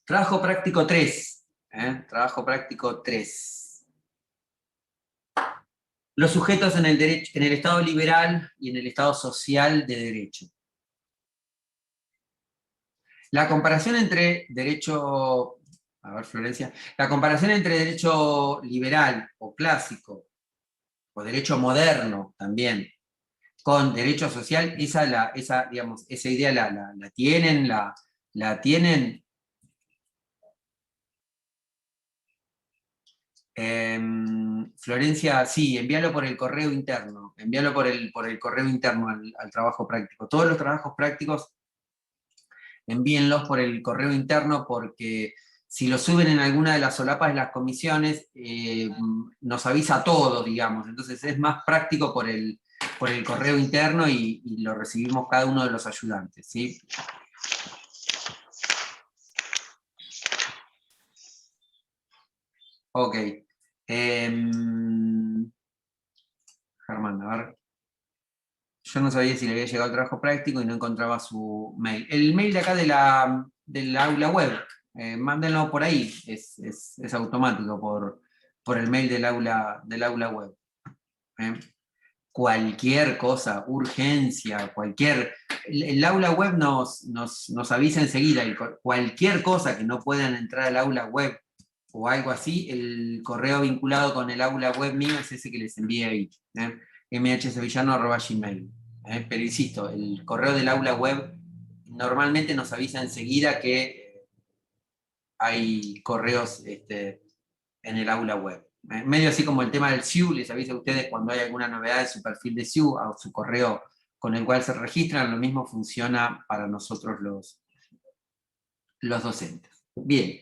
Trabajo práctico 3. Trabajo práctico 3. Los sujetos en el derecho, en el Estado liberal y en el Estado social de derecho. La comparación entre derecho, a ver, Florencia, la comparación entre derecho liberal o clásico, o derecho moderno también, con derecho social, digamos, esa idea la tienen. Florencia, sí, envíalo por el correo interno, envíalo por el correo interno al trabajo práctico. Todos los trabajos prácticos, envíenlos por el correo interno, porque si lo suben en alguna de las solapas de las comisiones, nos avisa todo, digamos. Entonces es más práctico por el correo interno y lo recibimos cada uno de los ayudantes, ¿sí? Ok. Germán, a ver. Yo no sabía si le había llegado el trabajo práctico y no encontraba su mail. El mail de acá del aula web, mándenlo por ahí, es automático por el mail del aula web. Cualquier cosa, urgencia, el aula web nos avisa enseguida, cualquier cosa que no puedan entrar al aula web o algo así, el correo vinculado con el aula web mío es ese que les envié ahí, mhsevillano@gmail. Pero insisto, el correo del aula web normalmente nos avisa enseguida que hay correos en el aula web. Medio así como el tema del SIU, les avisa a ustedes cuando hay alguna novedad de su perfil de SIU, a su correo con el cual se registran, lo mismo funciona para nosotros los docentes. Bien.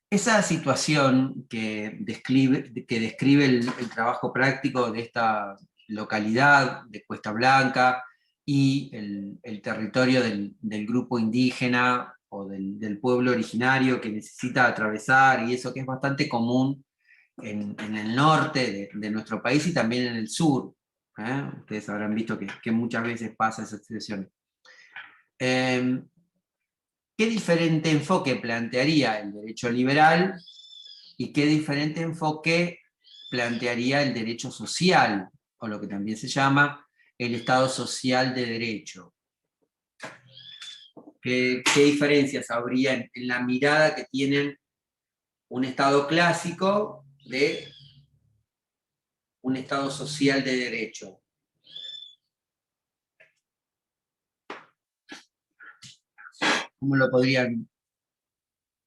Esa situación que describe el trabajo práctico de esta localidad de Cuesta Blanca y el territorio del grupo indígena o del pueblo originario que necesita atravesar, y eso que es bastante común en el norte de nuestro país y también en el sur. Ustedes habrán visto que muchas veces pasa esa situación. ¿Qué diferente enfoque plantearía el derecho liberal y qué diferente enfoque plantearía el derecho social, o lo que también se llama el Estado social de derecho? ¿Qué diferencias habría en la mirada que tienen un Estado clásico de un Estado social de derecho? ¿Cómo lo podrían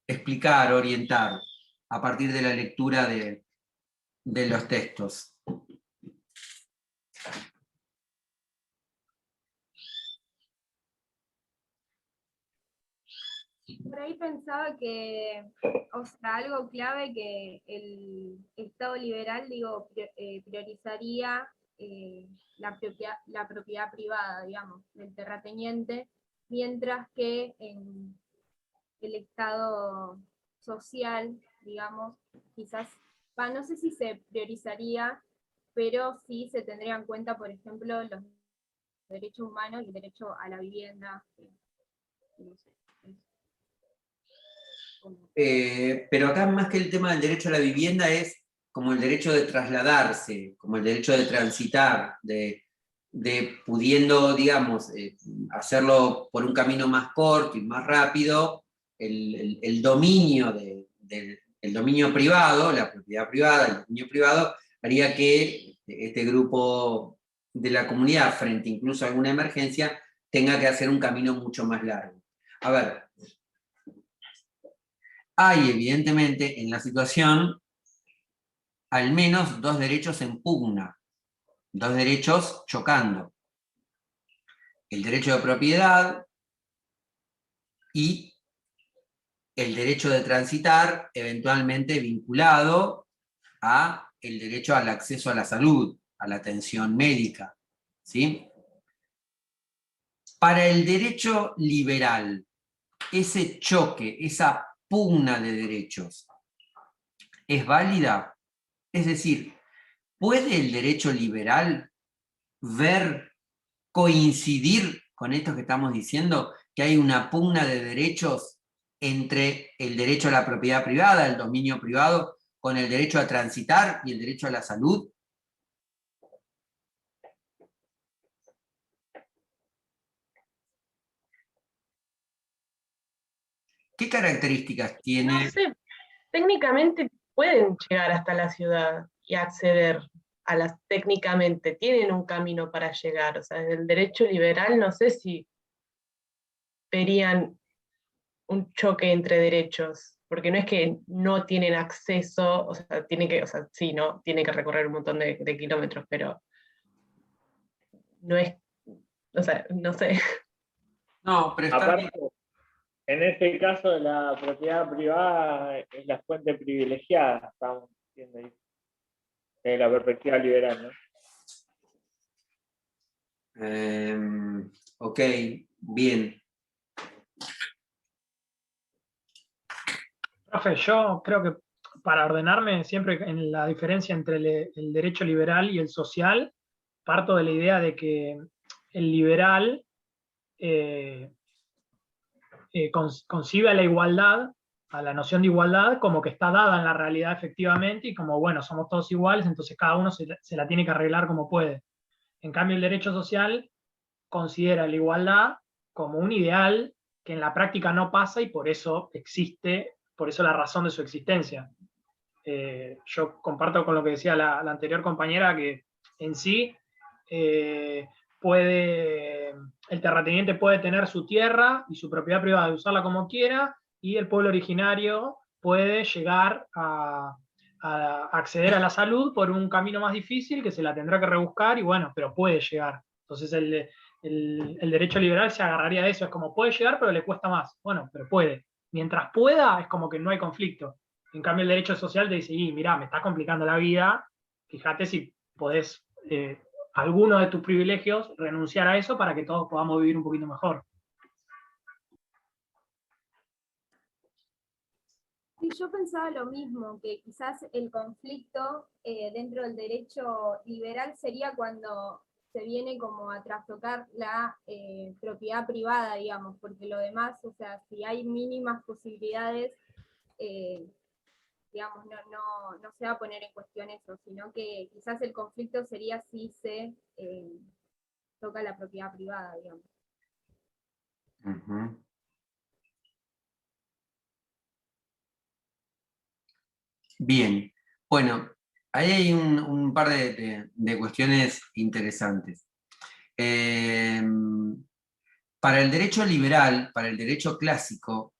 explicar, orientar a partir de la lectura de los textos? Por ahí pensaba que, o sea, algo clave que el Estado liberal, digo, priorizaría la propiedad privada, digamos, del terrateniente, mientras que en el Estado social, digamos, quizás, no sé si se priorizaría, pero sí se tendría en cuenta, por ejemplo, los derechos humanos y el derecho a la vivienda. No sé, pero acá más que el tema del derecho a la vivienda es como el derecho de trasladarse, como el derecho de transitar, de pudiendo, digamos, hacerlo por un camino más corto y más rápido, el dominio el dominio privado, la propiedad privada, el dominio privado, haría que este grupo de la comunidad, frente incluso a alguna emergencia, tenga que hacer un camino mucho más largo. A ver, hay evidentemente en la situación al menos dos derechos en pugna, dos derechos chocando. El derecho de propiedad y el derecho de transitar, eventualmente vinculado a el derecho al acceso a la salud, a la atención médica, ¿sí? Para el derecho liberal, ese choque, esa pugna de derechos, ¿es válida? Es decir, ¿puede el derecho liberal coincidir con esto que estamos diciendo? Que hay una pugna de derechos entre el derecho a la propiedad privada, el dominio privado, con el derecho a transitar y el derecho a la salud. ¿Qué características No tiene? sé, técnicamente pueden llegar hasta la ciudad y acceder a las, técnicamente, tienen un camino para llegar. O sea, desde el derecho liberal no sé si verían un choque entre derechos, porque no es que no tienen acceso, o sea, tienen que, o sea, sí, ¿no? Tienen que recorrer un montón de kilómetros, pero no es, o sea, no sé. No, pero está bien. Aparte, en este caso, la propiedad privada es la fuente privilegiada, estamos diciendo ahí, desde la perspectiva liberal, ¿no? Ok, bien. Profe, yo creo que para ordenarme siempre en la diferencia entre el derecho liberal y el social, parto de la idea de que el liberal concibe a la igualdad, a la noción de igualdad, como que está dada en la realidad efectivamente y como, bueno, somos todos iguales, entonces cada uno se la tiene que arreglar como puede. En cambio, el derecho social considera la igualdad como un ideal que en la práctica no pasa y por eso existe, por eso la razón de su existencia. Yo comparto con lo que decía la anterior compañera, que en sí el terrateniente puede tener su tierra y su propiedad privada de usarla como quiera, y el pueblo originario puede llegar a acceder a la salud por un camino más difícil que se la tendrá que rebuscar, y bueno, pero puede llegar. Entonces el derecho liberal se agarraría de eso, es como puede llegar pero le cuesta más. Bueno, pero puede. Mientras pueda es como que no hay conflicto. En cambio el derecho social te dice, y mirá, me estás complicando la vida, fíjate si podés alguno de tus privilegios renunciar a eso para que todos podamos vivir un poquito mejor. Sí, yo pensaba lo mismo, que quizás el conflicto dentro del derecho liberal sería cuando se viene como a trastocar la propiedad privada, digamos, porque lo demás, o sea, si hay mínimas posibilidades, digamos, no se va a poner en cuestión eso, sino que quizás el conflicto sería si se toca la propiedad privada, digamos. Ujú. Bien, bueno, ahí hay un par de cuestiones interesantes. Para el derecho liberal, para el derecho clásico,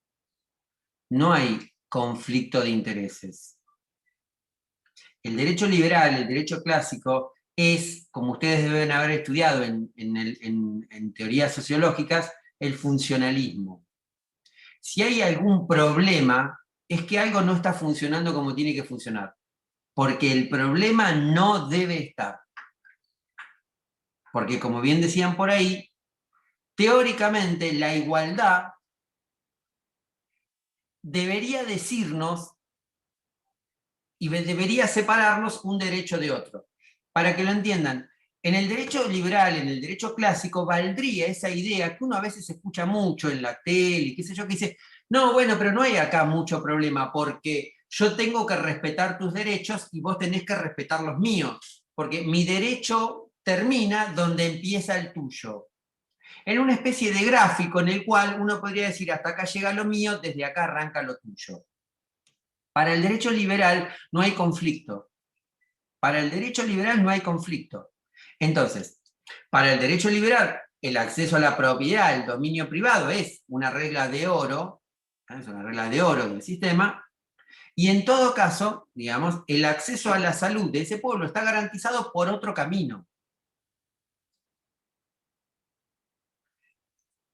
no hay conflicto de intereses. El derecho liberal, el derecho clásico, es, como ustedes deben haber estudiado en teorías sociológicas, el funcionalismo. Si hay algún problema, es que algo no está funcionando como tiene que funcionar. Porque el problema no debe estar. Porque como bien decían por ahí, teóricamente la igualdad debería decirnos y debería separarnos un derecho de otro. Para que lo entiendan, en el derecho liberal, en el derecho clásico, valdría esa idea que uno a veces escucha mucho en la tele, qué sé yo, que dice, no, bueno, pero no hay acá mucho problema, porque yo tengo que respetar tus derechos y vos tenés que respetar los míos, porque mi derecho termina donde empieza el tuyo. En una especie de gráfico en el cual uno podría decir, hasta acá llega lo mío, desde acá arranca lo tuyo. Para el derecho liberal no hay conflicto. Para el derecho liberal no hay conflicto. Entonces, para el derecho liberal, el acceso a la propiedad, el dominio privado, es una regla de oro, es una regla de oro del sistema, y en todo caso, digamos, el acceso a la salud de ese pueblo está garantizado por otro camino.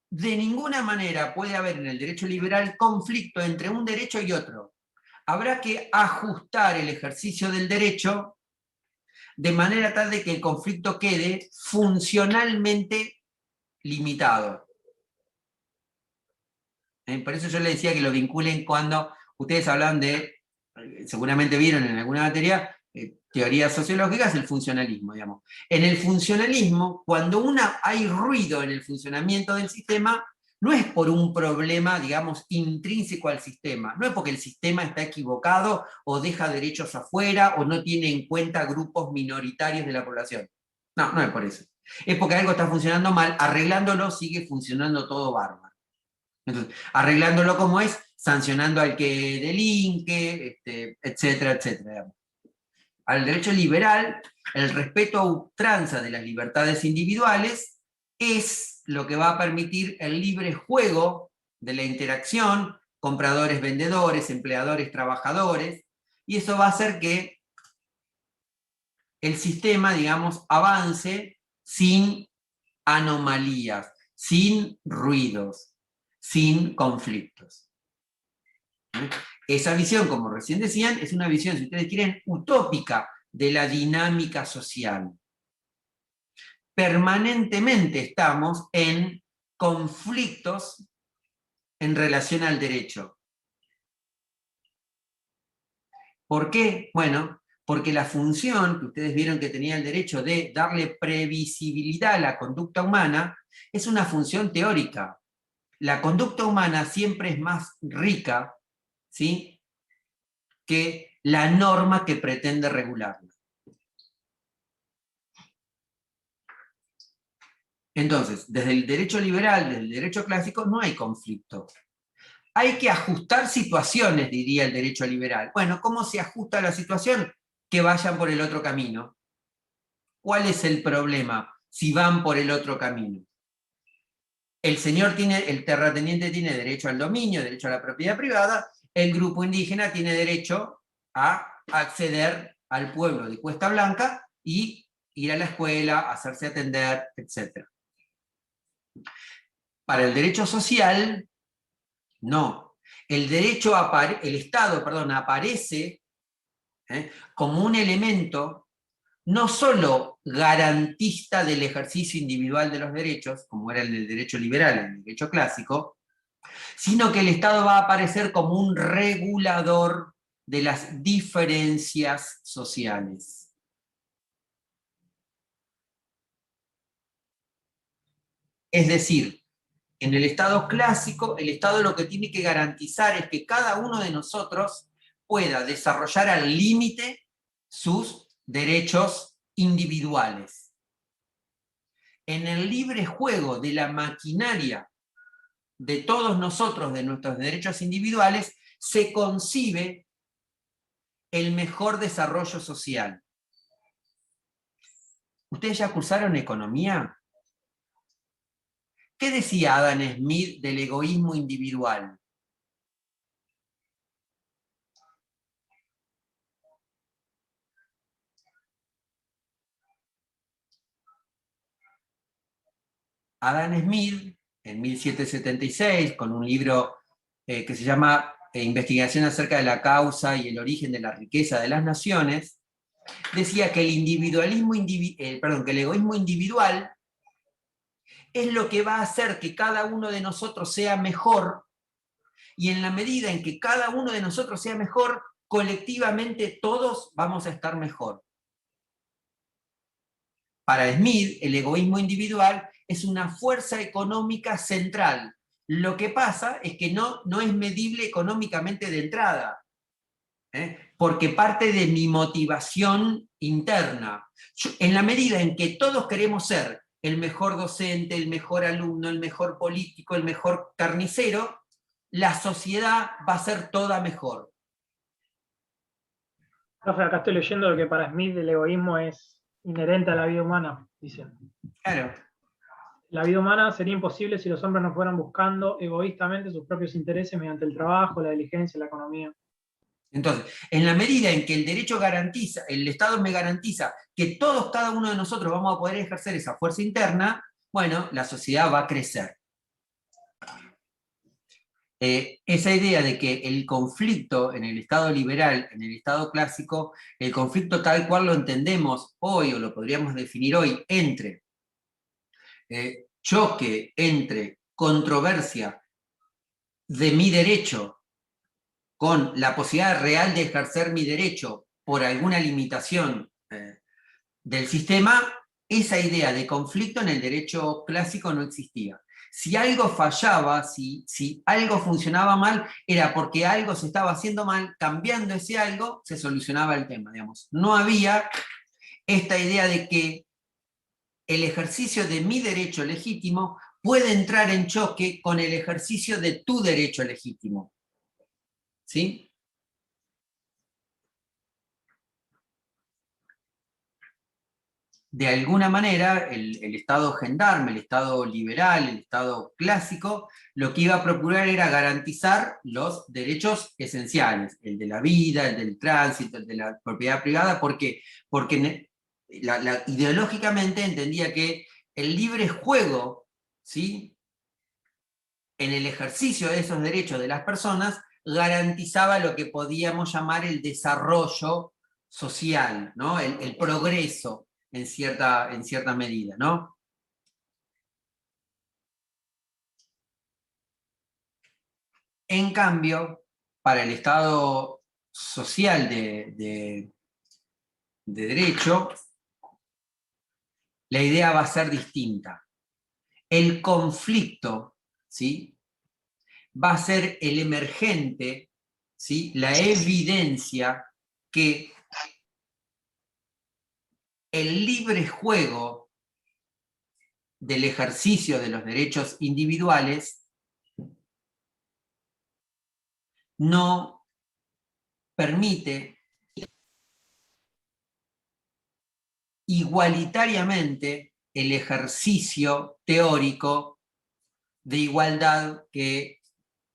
De ninguna manera puede haber en el derecho liberal conflicto entre un derecho y otro. Habrá que ajustar el ejercicio del derecho de manera tal de que el conflicto quede funcionalmente limitado. Por eso yo le decía que lo vinculen cuando ustedes hablan de, seguramente vieron en alguna materia, teorías sociológicas, el funcionalismo, digamos. En el funcionalismo, cuando hay ruido en el funcionamiento del sistema, no es por un problema, digamos, intrínseco al sistema, no es porque el sistema está equivocado o deja derechos afuera o no tiene en cuenta grupos minoritarios de la población. No, no es por eso. Es porque algo está funcionando mal, arreglándolo sigue funcionando todo bárbaro. Entonces, arreglándolo como es, sancionando al que delinque, etcétera, etcétera. Digamos. Al derecho liberal, el respeto a ultranza de las libertades individuales es lo que va a permitir el libre juego de la interacción, compradores, vendedores, empleadores, trabajadores, y eso va a hacer que el sistema, digamos, avance sin anomalías, sin ruidos, sin conflictos. Esa visión, como recién decían, es una visión, si ustedes quieren, utópica de la dinámica social. Permanentemente estamos en conflictos en relación al derecho. ¿Por qué? Bueno, porque la función que ustedes vieron que tenía el derecho de darle previsibilidad a la conducta humana es una función teórica. La conducta humana siempre es más rica, ¿sí?, que la norma que pretende regularla. Entonces, desde el derecho liberal, desde el derecho clásico, no hay conflicto. Hay que ajustar situaciones, diría el derecho liberal. Bueno, ¿cómo se ajusta la situación? Que vayan por el otro camino. ¿Cuál es el problema si van por el otro camino? El terrateniente tiene derecho al dominio, derecho a la propiedad privada, el grupo indígena tiene derecho a acceder al pueblo de Cuesta Blanca y ir a la escuela, hacerse atender, etc. Para el derecho social, no. El Estado aparece como un elemento no solo garantista del ejercicio individual de los derechos, como era el del derecho liberal, el derecho clásico, sino que el Estado va a aparecer como un regulador de las diferencias sociales. Es decir, en el Estado clásico, el Estado lo que tiene que garantizar es que cada uno de nosotros pueda desarrollar al límite sus derechos individuales. En el libre juego de la maquinaria de todos nosotros, de nuestros derechos individuales, se concibe el mejor desarrollo social. ¿Ustedes ya cursaron economía? ¿Qué decía Adam Smith del egoísmo individual? Adam Smith, en 1776, con un libro que se llama Investigación acerca de la causa y el origen de la riqueza de las naciones, decía que que el egoísmo individual es lo que va a hacer que cada uno de nosotros sea mejor, y en la medida en que cada uno de nosotros sea mejor, colectivamente todos vamos a estar mejor. Para Smith, el egoísmo individual es una fuerza económica central. Lo que pasa es que no es medible económicamente de entrada, porque parte de mi motivación interna. En la medida en que todos queremos ser el mejor docente, el mejor alumno, el mejor político, el mejor carnicero, la sociedad va a ser toda mejor. Profe, acá estoy leyendo que para Smith el egoísmo es inherente a la vida humana, dice. Claro. La vida humana sería imposible si los hombres no fueran buscando egoístamente sus propios intereses mediante el trabajo, la diligencia, la economía. Entonces, en la medida en que el derecho garantiza, el Estado me garantiza que todos, cada uno de nosotros vamos a poder ejercer esa fuerza interna, bueno, la sociedad va a crecer. Esa idea de que el conflicto en el Estado liberal, en el Estado clásico, el conflicto tal cual lo entendemos hoy, o lo podríamos definir hoy, entre choque, entre controversia de mi derecho con la posibilidad real de ejercer mi derecho por alguna limitación del sistema, esa idea de conflicto en el derecho clásico no existía. Si algo fallaba, si algo funcionaba mal, era porque algo se estaba haciendo mal, cambiando ese algo, se solucionaba el tema, digamos. No había esta idea de que el ejercicio de mi derecho legítimo puede entrar en choque con el ejercicio de tu derecho legítimo. ¿Sí? De alguna manera, el Estado gendarme, el Estado liberal, el Estado clásico, lo que iba a procurar era garantizar los derechos esenciales, el de la vida, el del tránsito, el de la propiedad privada. ¿Por qué? Porque ideológicamente entendía que el libre juego, ¿sí?, en el ejercicio de esos derechos de las personas, garantizaba lo que podíamos llamar el desarrollo social, ¿no? El progreso en cierta medida, ¿no? En cambio, para el Estado social de derecho, la idea va a ser distinta. El conflicto, ¿sí?, va a ser el emergente, ¿sí?, la evidencia que el libre juego del ejercicio de los derechos individuales no permite igualitariamente el ejercicio teórico de igualdad que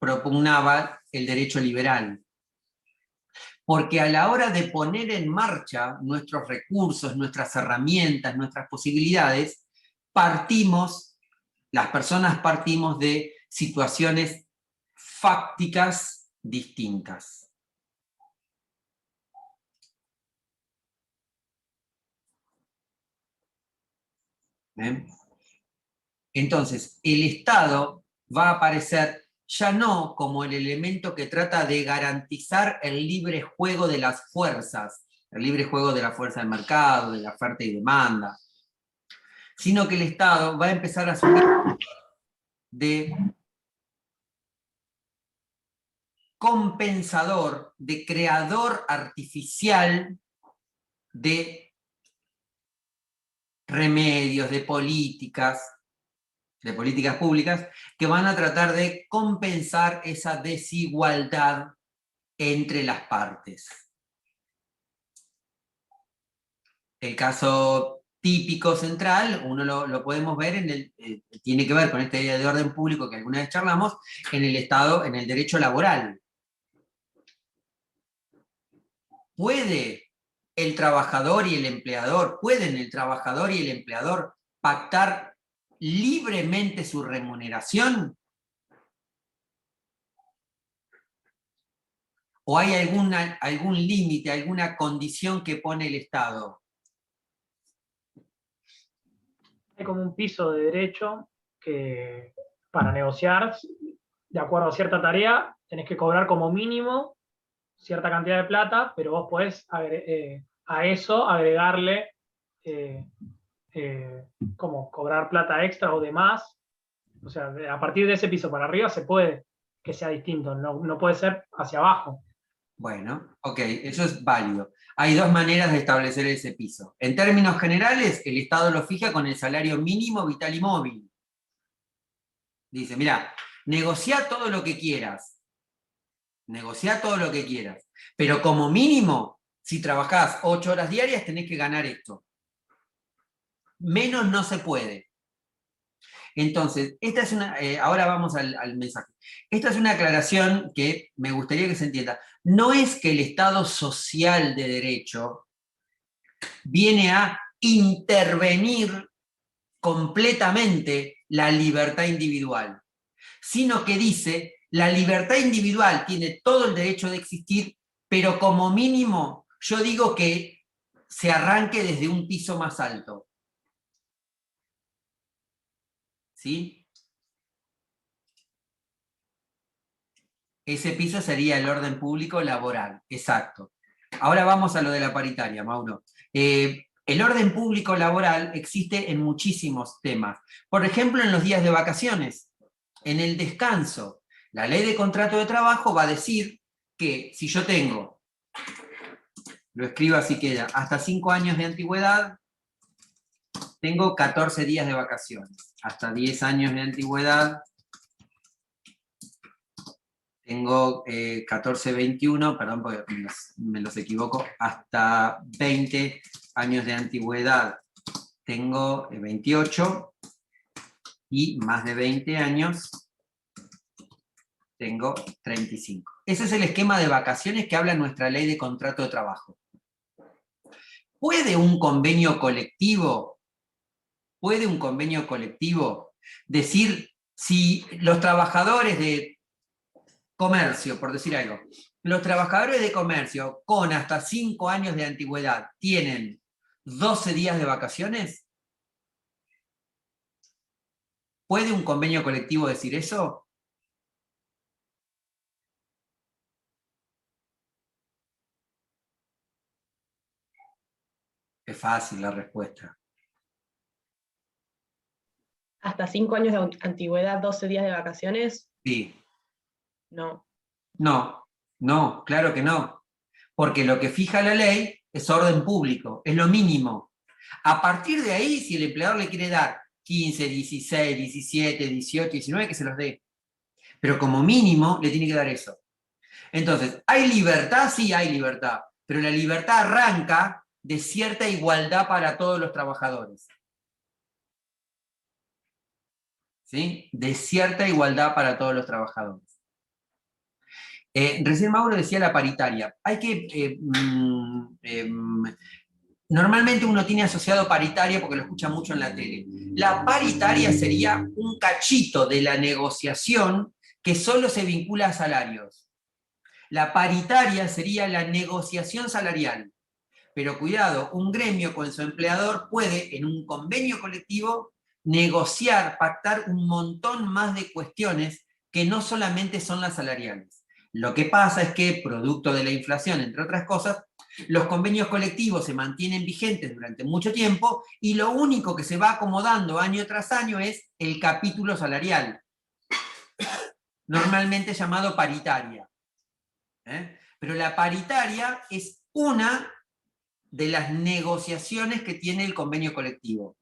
propugnaba el derecho liberal. Porque a la hora de poner en marcha nuestros recursos, nuestras herramientas, nuestras posibilidades, las personas partimos de situaciones fácticas distintas. ¿Ven? Entonces, el Estado va a aparecer ya no como el elemento que trata de garantizar el libre juego de las fuerzas, el libre juego de la fuerza del mercado, de la oferta y demanda, sino que el Estado va a empezar a asumir de compensador, de creador artificial de remedios, de políticas públicas que van a tratar de compensar esa desigualdad entre las partes. El caso típico central, uno lo podemos ver tiene que ver con esta idea de orden público que alguna vez charlamos, en el Estado, en el derecho laboral. ¿Pueden el trabajador y el empleador pactar libremente su remuneración? ¿O hay algún límite, alguna condición que pone el Estado? Hay como un piso de derecho que para negociar, de acuerdo a cierta tarea, tenés que cobrar como mínimo cierta cantidad de plata, pero vos podés a eso agregarle como cobrar plata extra o demás. O sea, a partir de ese piso para arriba se puede que sea distinto, no puede ser hacia abajo. Bueno, ok, eso es válido. Hay dos maneras de establecer ese piso. En términos generales, el Estado lo fija con el salario mínimo vital y móvil. Dice, mira, negocia todo lo que quieras, pero como mínimo, si trabajás 8 horas diarias, tenés que ganar esto. Menos no se puede. Entonces, ahora vamos al mensaje. Esta es una aclaración que me gustaría que se entienda. No es que el Estado social de derecho viene a intervenir completamente la libertad individual, sino que dice, la libertad individual tiene todo el derecho de existir, pero como mínimo yo digo que se arranque desde un piso más alto. ¿Sí? Ese piso sería el orden público laboral, exacto. Ahora vamos a lo de la paritaria, Mauro. El orden público laboral existe en muchísimos temas. Por ejemplo, en los días de vacaciones, en el descanso. La ley de contrato de trabajo va a decir que si yo tengo, lo escribo así queda, hasta 5 años de antigüedad, tengo 14 días de vacaciones. Hasta 10 años de antigüedad, tengo 14, 21, perdón, porque me los equivoco, hasta 20 años de antigüedad tengo 28, y más de 20 años tengo 35. Ese es el esquema de vacaciones que habla nuestra ley de contrato de trabajo. ¿Puede un convenio colectivo decir si los trabajadores de comercio, por decir algo, los trabajadores de comercio con hasta 5 años de antigüedad tienen 12 días de vacaciones? ¿Puede un convenio colectivo decir eso? Es fácil la respuesta. Hasta 5 años de antigüedad, 12 días de vacaciones, Sí. no. No, claro que no. Porque lo que fija la ley es orden público, es lo mínimo. A partir de ahí, si el empleador le quiere dar 15, 16, 17, 18, 19, que se los dé. Pero como mínimo le tiene que dar eso. Entonces, ¿hay libertad? Sí, hay libertad. Pero la libertad arranca de cierta igualdad para todos los trabajadores. ¿Sí? De cierta igualdad para todos los trabajadores. Recién Mauro decía la paritaria. Hay que... normalmente uno tiene asociado paritaria porque lo escucha mucho en la tele. La paritaria sería un cachito de la negociación que solo se vincula a salarios. La paritaria sería la negociación salarial. Pero cuidado, un gremio con su empleador puede, en un convenio colectivo, negociar, pactar un montón más de cuestiones que no solamente son las salariales. Lo que pasa es que, producto de la inflación, entre otras cosas, los convenios colectivos se mantienen vigentes durante mucho tiempo y lo único que se va acomodando año tras año es el capítulo salarial, normalmente llamado paritaria. Pero la paritaria es una de las negociaciones que tiene el convenio colectivo.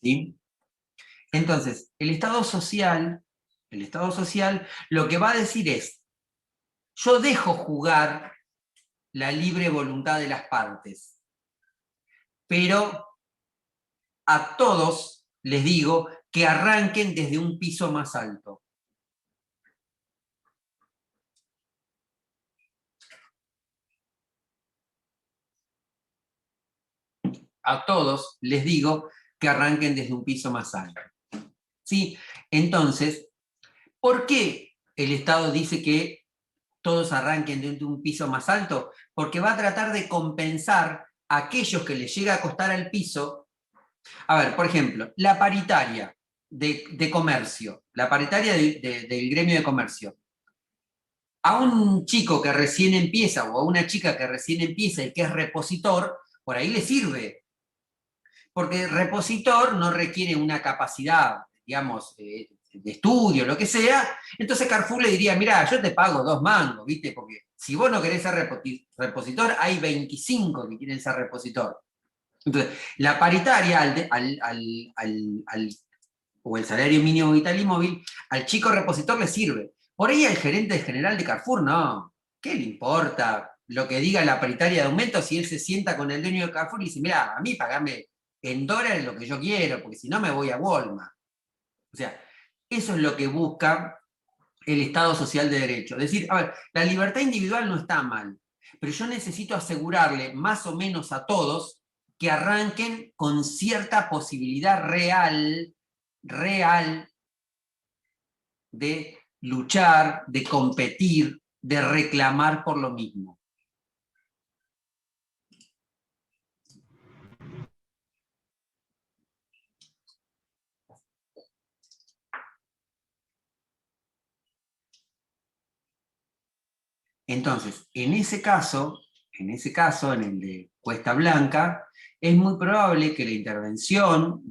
¿Sí? Entonces, el Estado social lo que va a decir es, yo dejo jugar la libre voluntad de las partes, pero a todos les digo que arranquen desde un piso más alto. A todos les digo que arranquen desde un piso más alto. ¿Sí? Entonces, ¿por qué el Estado dice que todos arranquen desde un piso más alto? Porque va a tratar de compensar a aquellos que les llega a costar al piso. A ver, por ejemplo, la paritaria de comercio, la paritaria del gremio de comercio. A un chico que recién empieza o a una chica que recién empieza y que es repositor, por ahí le sirve. Porque repositor no requiere una capacidad, digamos, de estudio, lo que sea. Entonces Carrefour le diría, mira, yo te pago 2 mangos, ¿viste? Porque si vos no querés ser repositor, hay 25 que quieren ser repositor. Entonces, la paritaria o el salario mínimo vital y móvil, al chico repositor le sirve. Por ahí al gerente general de Carrefour, no. ¿Qué le importa lo que diga la paritaria de aumento si él se sienta con el dueño de Carrefour y dice, mira, a mí pagame en dólares lo que yo quiero, porque si no me voy a Walmart? O sea, eso es lo que busca el Estado social de derecho. Es decir, a ver, la libertad individual no está mal, pero yo necesito asegurarle más o menos a todos que arranquen con cierta posibilidad real de luchar, de competir, de reclamar por lo mismo. Entonces, en ese caso, en el de Cuesta Blanca, es muy probable que la intervención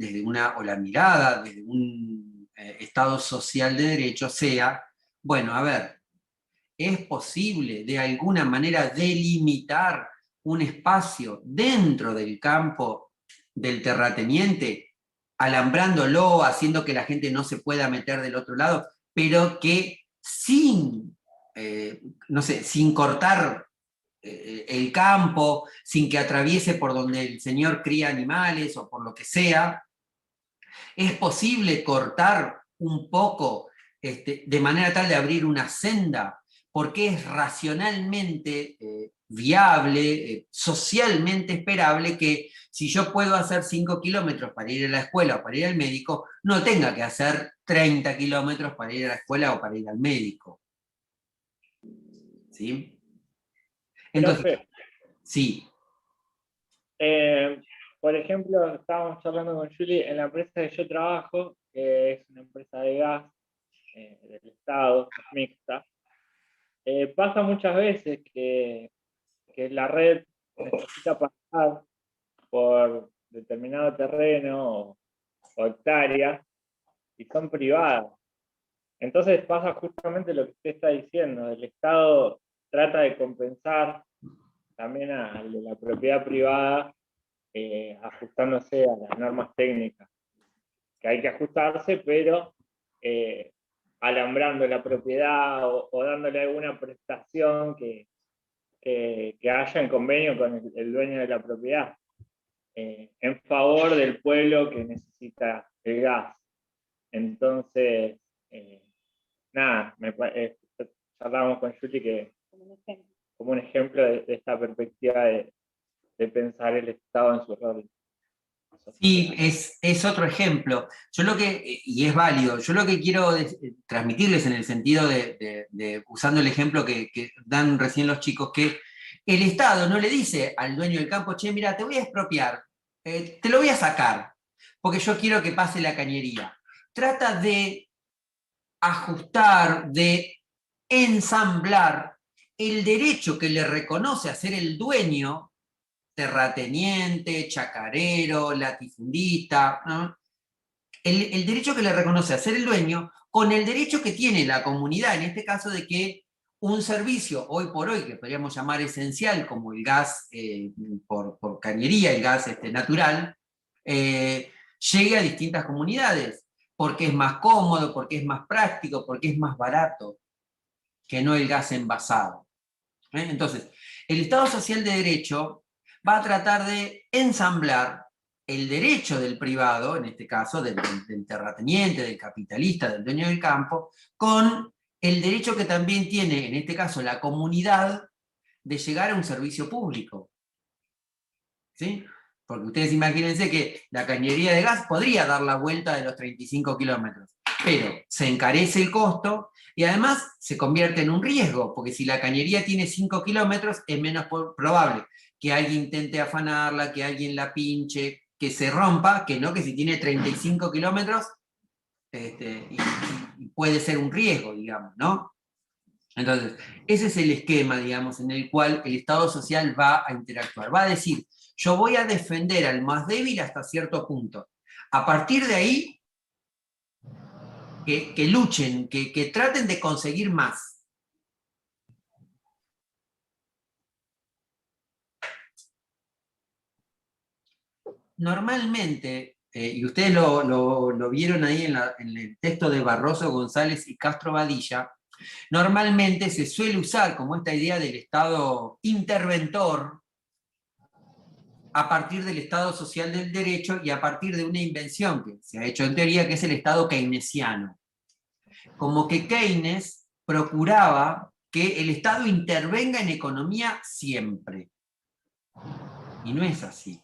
o la mirada desde un Estado social de derecho sea, bueno, a ver, ¿es posible de alguna manera delimitar un espacio dentro del campo del terrateniente, alambrándolo, haciendo que la gente no se pueda meter del otro lado, pero que sin, no sé, sin cortar el campo, sin que atraviese por donde el señor cría animales o por lo que sea? ¿Es posible cortar un poco de manera tal de abrir una senda? Porque es racionalmente viable, socialmente esperable que si yo puedo hacer 5 kilómetros para ir a la escuela o para ir al médico, no tenga que hacer 30 kilómetros para ir a la escuela o para ir al médico. ¿Sí? Entonces, Profe, sí. por ejemplo, estábamos charlando con Julie en la empresa que yo trabajo, que es una empresa de gas del Estado, mixta. Pasa muchas veces que la red necesita pasar por determinado terreno o hectáreas y son privadas. Entonces pasa justamente lo que usted está diciendo, el Estado trata de compensar también a la propiedad privada ajustándose a las normas técnicas, que hay que ajustarse, pero alambrando la propiedad o dándole alguna prestación que haya en convenio con el dueño de la propiedad, en favor del pueblo que necesita el gas. Entonces, nada, charlábamos con Julie que como un ejemplo de esta perspectiva de pensar el Estado en su rol. Sí, es otro ejemplo. Yo lo que, y es válido, yo lo que quiero transmitirles en el sentido usando el ejemplo que dan recién los chicos, que el Estado no le dice al dueño del campo, che, mira, te voy a expropiar, te lo voy a sacar, porque yo quiero que pase la cañería. Trata de ajustar, de ensamblar el derecho que le reconoce a ser el dueño, terrateniente, chacarero, latifundista, ¿no? El derecho que le reconoce a ser el dueño con el derecho que tiene la comunidad, en este caso de que un servicio hoy por hoy, que podríamos llamar esencial, como el gas por cañería, el gas natural, llegue a distintas comunidades, porque es más cómodo, porque es más práctico, porque es más barato que no el gas envasado. Entonces, el Estado social de derecho va a tratar de ensamblar el derecho del privado, en este caso del terrateniente, del capitalista, del dueño del campo, con el derecho que también tiene, en este caso, la comunidad, de llegar a un servicio público. ¿Sí? Porque ustedes imagínense que la cañería de gas podría dar la vuelta de los 35 kilómetros, pero se encarece el costo y además se convierte en un riesgo, porque si la cañería tiene 5 kilómetros es menos probable que alguien intente afanarla, que alguien la pinche, que se rompa, que no que si tiene 35 kilómetros y puede ser un riesgo, digamos, ¿no? Entonces, ese es el esquema, digamos, en el cual el Estado social va a interactuar. Va a decir, yo voy a defender al más débil hasta cierto punto. A partir de ahí, que luchen, que traten de conseguir más. Normalmente, y ustedes lo vieron ahí en el texto de Barroso, González y Castro Badilla, normalmente se suele usar como esta idea del Estado interventor a partir del Estado social del derecho y a partir de una invención que se ha hecho en teoría, que es el Estado keynesiano. Como que Keynes procuraba que el Estado intervenga en economía siempre. Y no es así.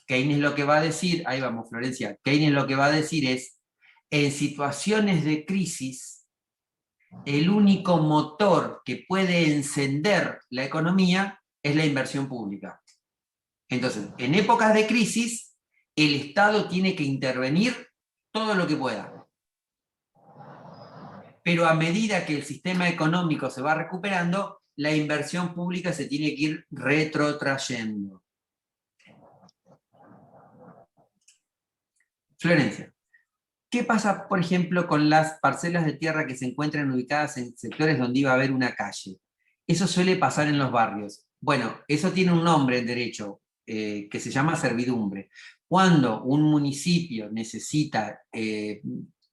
Keynes lo que va a decir, ahí vamos Florencia, Keynes lo que va a decir es, en situaciones de crisis, el único motor que puede encender la economía es la inversión pública. Entonces, en épocas de crisis, el Estado tiene que intervenir todo lo que pueda. pero a medida que el sistema económico se va recuperando, la inversión pública se tiene que ir retrotrayendo. Florencia, ¿qué pasa, por ejemplo, con las parcelas de tierra que se encuentran ubicadas en sectores donde iba a haber una calle? Eso suele pasar en los barrios. Bueno, eso tiene un nombre en derecho, que se llama servidumbre. Cuando un municipio necesita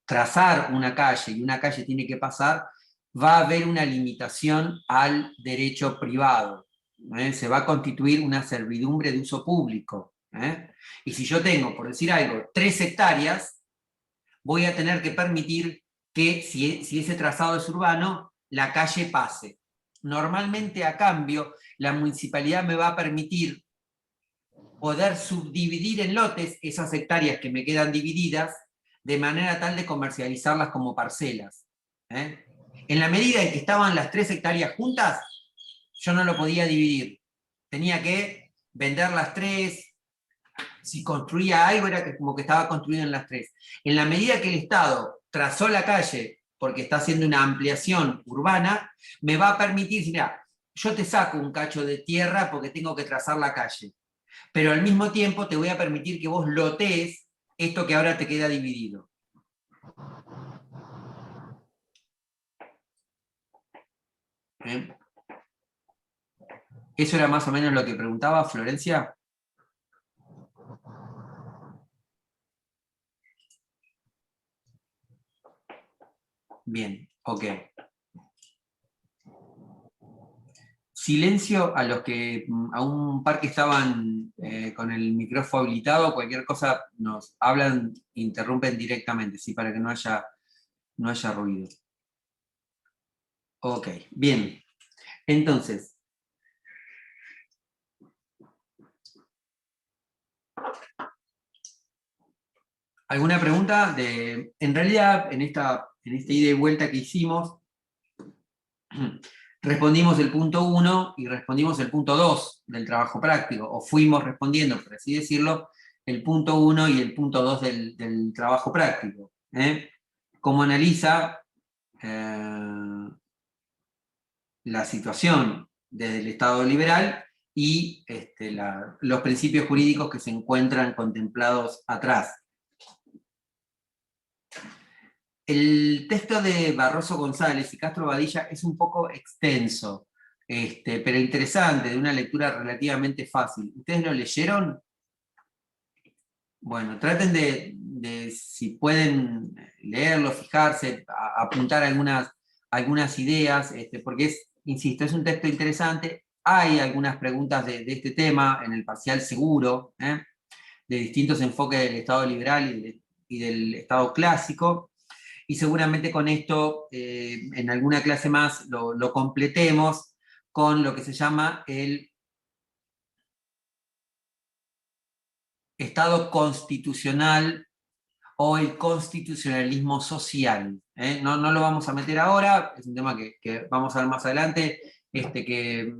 trazar una calle y una calle tiene que pasar, va a haber una limitación al derecho privado. Se va a constituir una servidumbre de uso público. Y si yo tengo, por decir algo, 3 hectáreas, voy a tener que permitir que, si ese trazado es urbano, la calle pase. Normalmente, a cambio, la municipalidad me va a permitir poder subdividir en lotes esas hectáreas que me quedan divididas, de manera tal de comercializarlas como parcelas. En la medida en que estaban las 3 hectáreas juntas, yo no lo podía dividir. Tenía que vender las 3. Si construía algo, era como que estaba construido en las 3. En la medida que el Estado trazó la calle, porque está haciendo una ampliación urbana, me va a permitir, mira, yo te saco un cacho de tierra porque tengo que trazar la calle, pero al mismo tiempo te voy a permitir que vos lotees esto que ahora te queda dividido. ¿Eso era más o menos lo que preguntaba Florencia? Bien, ok. Silencio a los que a un par que estaban con el micrófono habilitado, cualquier cosa nos hablan, interrumpen directamente, ¿sí? Para que no haya ruido. Ok, bien. Entonces, ¿alguna pregunta? En realidad, en esta ida y vuelta que hicimos, respondimos el punto 1 y respondimos el punto 2 del trabajo práctico, o fuimos respondiendo, por así decirlo, el punto 1 y el punto 2 del trabajo práctico. Cómo analiza la situación desde el Estado liberal y los principios jurídicos que se encuentran contemplados atrás. El texto de Barroso González y Castro Badilla es un poco extenso, pero interesante, de una lectura relativamente fácil. ¿Ustedes lo leyeron? Bueno, traten de si pueden leerlo, fijarse, apuntar algunas ideas, porque insisto, es un texto interesante. Hay algunas preguntas de este tema en el parcial seguro, de distintos enfoques del Estado liberal y del Estado clásico. Y seguramente con esto, en alguna clase más, lo completemos con lo que se llama el Estado constitucional o el constitucionalismo social. No lo vamos a meter ahora, es un tema que vamos a ver más adelante, que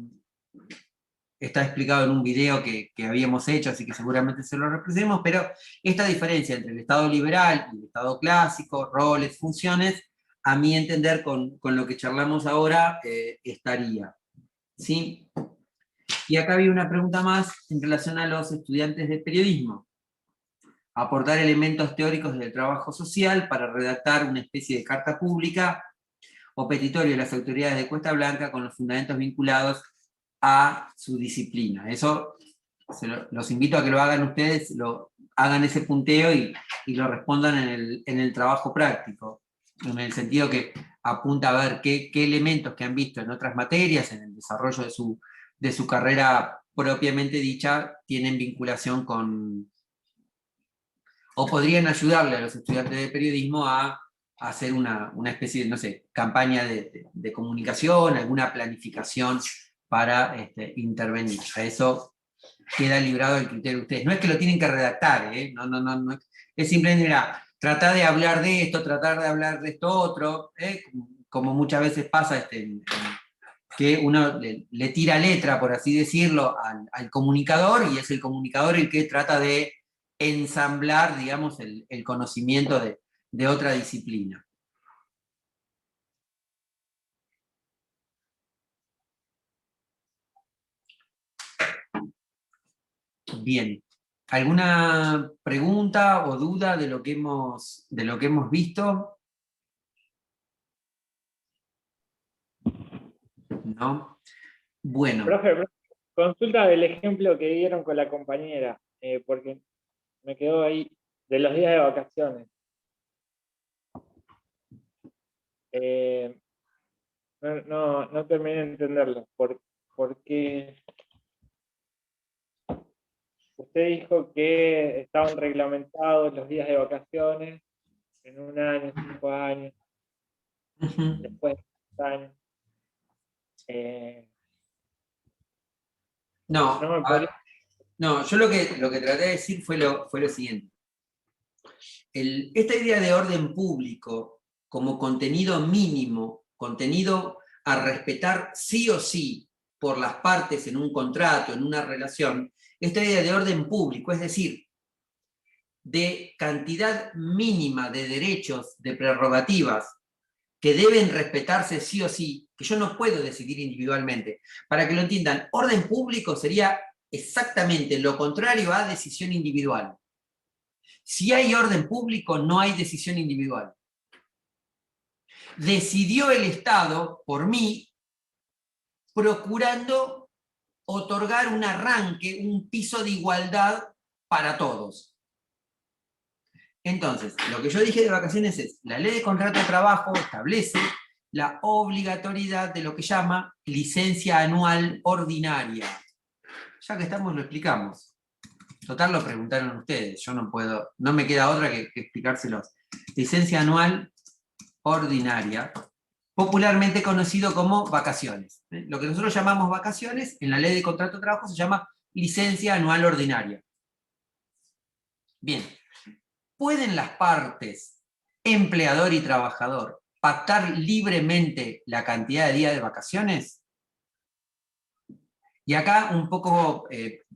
está explicado en un video que habíamos hecho, así que seguramente se lo representemos, pero esta diferencia entre el Estado liberal y el Estado clásico, roles, funciones, a mi entender, con lo que charlamos ahora, estaría. ¿Sí? Y acá había una pregunta más en relación a los estudiantes de periodismo. Aportar elementos teóricos del trabajo social para redactar una especie de carta pública o petitorio de las autoridades de Cuesta Blanca con los fundamentos vinculados a su disciplina. Eso los invito a que lo hagan ustedes, hagan ese punteo y lo respondan en el trabajo práctico, en el sentido que apunta a ver qué elementos que han visto en otras materias, en el desarrollo de su carrera propiamente dicha, tienen vinculación con, o podrían ayudarle a los estudiantes de periodismo a hacer una especie de, no sé, campaña de comunicación, alguna planificación para intervenir. A eso queda librado el criterio de ustedes. No es que lo tienen que redactar, no, es simplemente, mira, tratar de hablar de esto, tratar de hablar de esto otro, como muchas veces pasa, que uno le tira letra, por así decirlo, al comunicador, y es el comunicador el que trata de ensamblar, digamos, el conocimiento de otra disciplina. Bien. ¿Alguna pregunta o duda de lo que hemos visto? ¿No? Bueno. Profe, consulta del ejemplo que dieron con la compañera, porque me quedó ahí, de los días de vacaciones. No terminé de entenderlo. Porque usted dijo que estaban reglamentados los días de vacaciones en 1 año, 5 años, después de 5 años. No, no me podría... no, yo lo que traté de decir fue lo siguiente. Esta idea de orden público como contenido mínimo, contenido a respetar sí o sí por las partes en un contrato, en una relación, esta idea de orden público, es decir, de cantidad mínima de derechos, de prerrogativas que deben respetarse sí o sí, que yo no puedo decidir individualmente. Para que lo entiendan, orden público sería exactamente lo contrario a decisión individual. Si hay orden público, no hay decisión individual. Decidió el Estado por mí, procurando otorgar un arranque, un piso de igualdad para todos. Entonces, lo que yo dije de vacaciones es, la ley de contrato de trabajo establece la obligatoriedad de lo que llama licencia anual ordinaria. Ya que estamos, lo explicamos. Total, lo preguntaron ustedes, yo no puedo, no me queda otra que explicárselos. Licencia anual ordinaria, popularmente conocido como vacaciones. Lo que nosotros llamamos vacaciones, en la ley de contrato de trabajo se llama licencia anual ordinaria. Bien, ¿pueden las partes, empleador y trabajador, pactar libremente la cantidad de días de vacaciones? Y acá un poco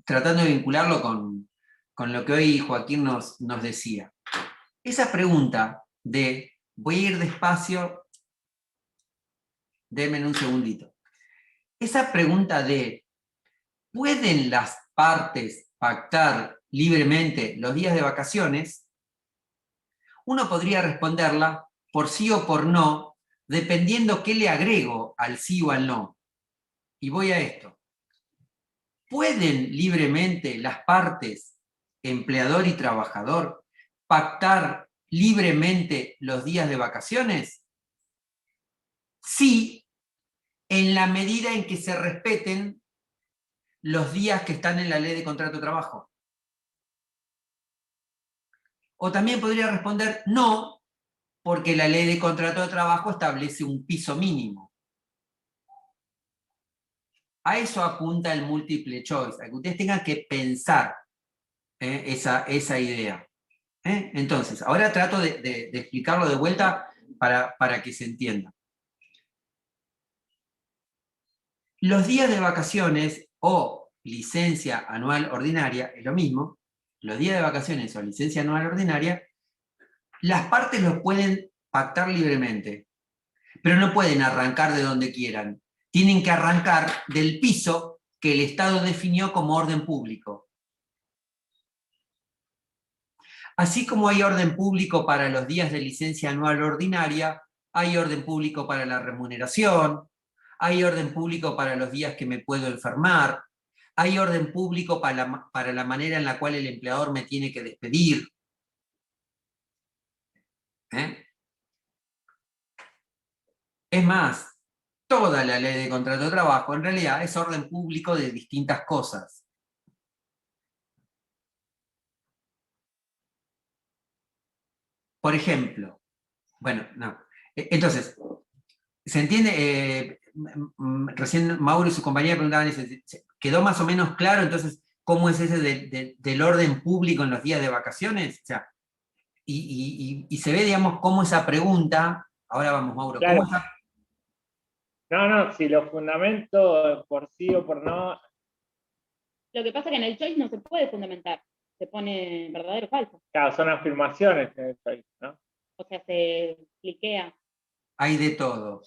tratando de vincularlo con lo que hoy Joaquín nos decía. Esa pregunta de, voy a ir despacio, denme un segundito. Esa pregunta de, ¿pueden las partes pactar libremente los días de vacaciones? Uno podría responderla por sí o por no, dependiendo qué le agrego al sí o al no. Y voy a esto. ¿Pueden libremente las partes, empleador y trabajador, pactar libremente los días de vacaciones? Sí, en la medida en que se respeten los días que están en la ley de contrato de trabajo. O también podría responder no, porque la ley de contrato de trabajo establece un piso mínimo. A eso apunta el multiple choice, a que ustedes tengan que pensar esa idea. Entonces, ahora trato de explicarlo de vuelta para que se entienda. Los días de vacaciones o licencia anual ordinaria, es lo mismo, los días de vacaciones o licencia anual ordinaria, las partes los pueden pactar libremente, pero no pueden arrancar de donde quieran. Tienen que arrancar del piso que el Estado definió como orden público. Así como hay orden público para los días de licencia anual ordinaria, hay orden público para la remuneración, hay orden público para los días que me puedo enfermar, hay orden público para la manera en la cual el empleador me tiene que despedir. Es más, toda la ley de contrato de trabajo en realidad es orden público de distintas cosas. Por ejemplo, bueno, no. Entonces, ¿se entiende? Recién Mauro y su compañera preguntaban eso. ¿Quedó más o menos claro entonces cómo es ese del orden público en los días de vacaciones? O sea, y se ve, digamos, cómo esa pregunta, ahora vamos, Mauro, Claro. ¿cómo esa... No, si lo fundamento por sí o por no. Lo que pasa es que en el choice no se puede fundamentar, se pone verdadero o falso. Claro, son afirmaciones en el país, ¿no? O sea, se cliquea. Hay de todo.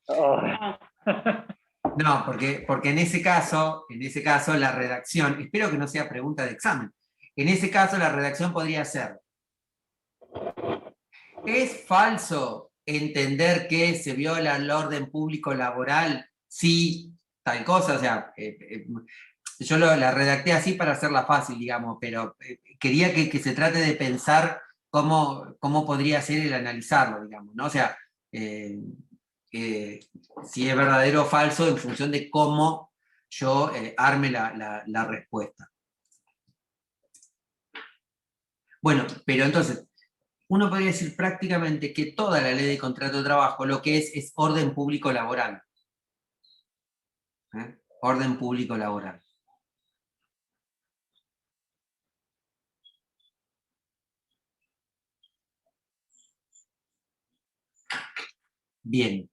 Oh. Ah, No, porque en ese caso la redacción, espero que no sea pregunta de examen, en ese caso la redacción podría ser: ¿es falso entender que se viola el orden público laboral si tal cosa? O sea, yo la redacté así para hacerla fácil, digamos, pero quería que se trate de pensar cómo podría ser el analizarlo, digamos, ¿no? O sea, si es verdadero o falso en función de cómo yo arme la respuesta. Bueno, pero entonces, uno podría decir prácticamente que toda la ley de contrato de trabajo lo que es orden público laboral. Orden público laboral. Bien.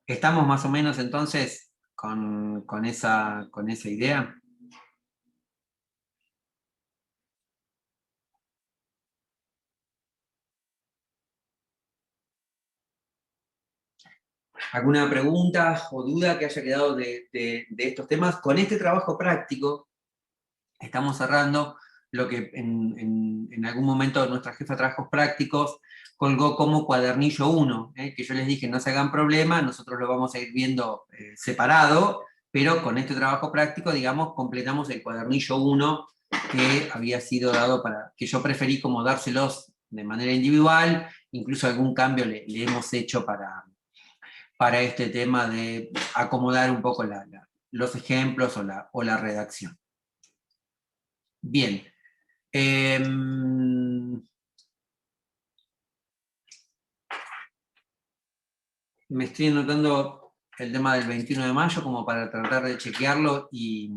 ¿Estamos más o menos entonces con esa idea? ¿Alguna pregunta o duda que haya quedado de estos temas? Con este trabajo práctico estamos cerrando lo que en algún momento nuestra jefa de trabajos prácticos colgó como cuadernillo 1, que yo les dije no se hagan problema, nosotros lo vamos a ir viendo separado, pero con este trabajo práctico, digamos, completamos el cuadernillo 1 que había sido dado que yo preferí como dárselos de manera individual, incluso algún cambio le hemos hecho para este tema de acomodar un poco los ejemplos o la redacción. Bien. Me estoy anotando el tema del 21 de mayo como para tratar de chequearlo y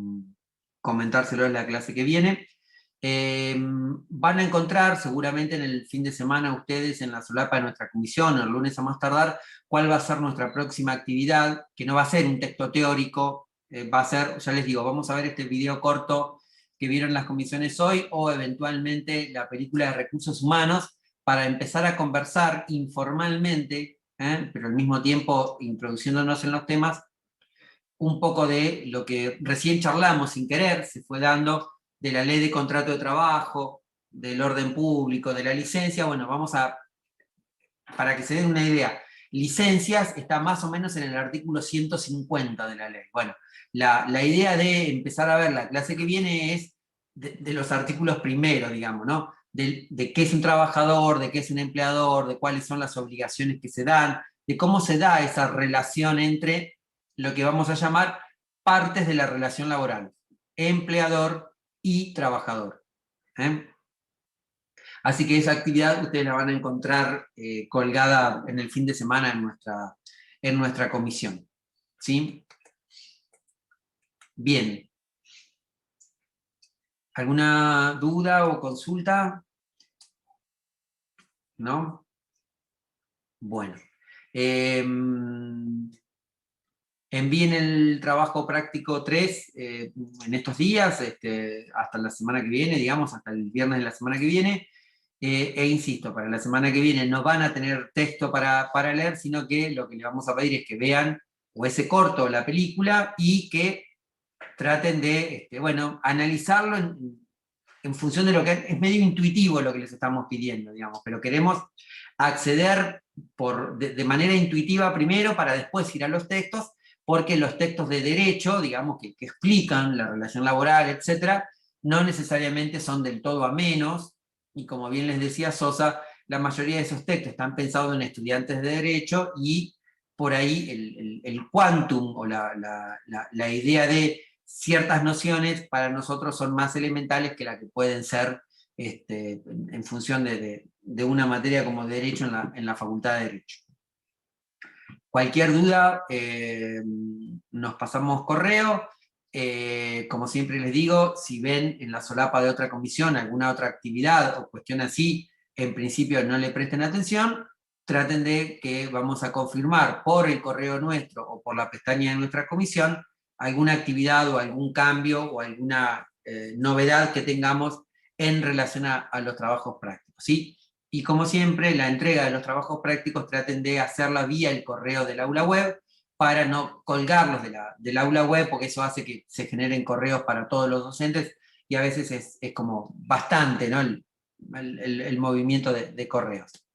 comentárselo en la clase que viene. Van a encontrar seguramente en el fin de semana ustedes en la solapa de nuestra comisión, el lunes a más tardar, cuál va a ser nuestra próxima actividad, que no va a ser un texto teórico, va a ser, ya les digo, vamos a ver este video corto que vieron las comisiones hoy, o eventualmente la película de recursos humanos, para empezar a conversar informalmente, pero al mismo tiempo introduciéndonos en los temas, un poco de lo que recién charlamos sin querer, se fue dando de la ley de contrato de trabajo, del orden público, de la licencia. Bueno, para que se den una idea, licencias está más o menos en el artículo 150 de la ley. Bueno, la idea de empezar a ver la clase que viene es de los artículos primeros, digamos, ¿no? De qué es un trabajador, de qué es un empleador, de cuáles son las obligaciones que se dan, de cómo se da esa relación entre lo que vamos a llamar partes de la relación laboral, empleador y trabajador. Así que esa actividad ustedes la van a encontrar colgada en el fin de semana en nuestra comisión. ¿Sí? Bien. ¿Alguna duda o consulta? ¿No? Bueno. Envíen el trabajo práctico 3 en estos días, hasta la semana que viene, digamos, hasta el viernes de la semana que viene. Insisto, para la semana que viene no van a tener texto para leer, sino que lo que les vamos a pedir es que vean o ese corto o la película y que traten de, bueno, analizarlo en función de lo que es medio intuitivo lo que les estamos pidiendo, digamos, pero queremos acceder de manera intuitiva primero para después ir a los textos, porque los textos de derecho, digamos, que explican la relación laboral, etcétera, no necesariamente son del todo amenos, y como bien les decía Sosa, la mayoría de esos textos están pensados en estudiantes de derecho, y por ahí el quantum, o la idea de ciertas nociones, para nosotros son más elementales que las que pueden ser en función de una materia como derecho en la Facultad de Derecho. Cualquier duda, nos pasamos correo. Como siempre les digo, si ven en la solapa de otra comisión alguna otra actividad o cuestión así, en principio no le presten atención, traten de que vamos a confirmar por el correo nuestro o por la pestaña de nuestra comisión alguna actividad o algún cambio o alguna novedad que tengamos en relación a los trabajos prácticos, ¿sí? Y como siempre, la entrega de los trabajos prácticos traten de hacerla vía el correo del aula web, para no colgarlos del aula web, porque eso hace que se generen correos para todos los docentes, y a veces es como bastante, ¿no? el movimiento de correos.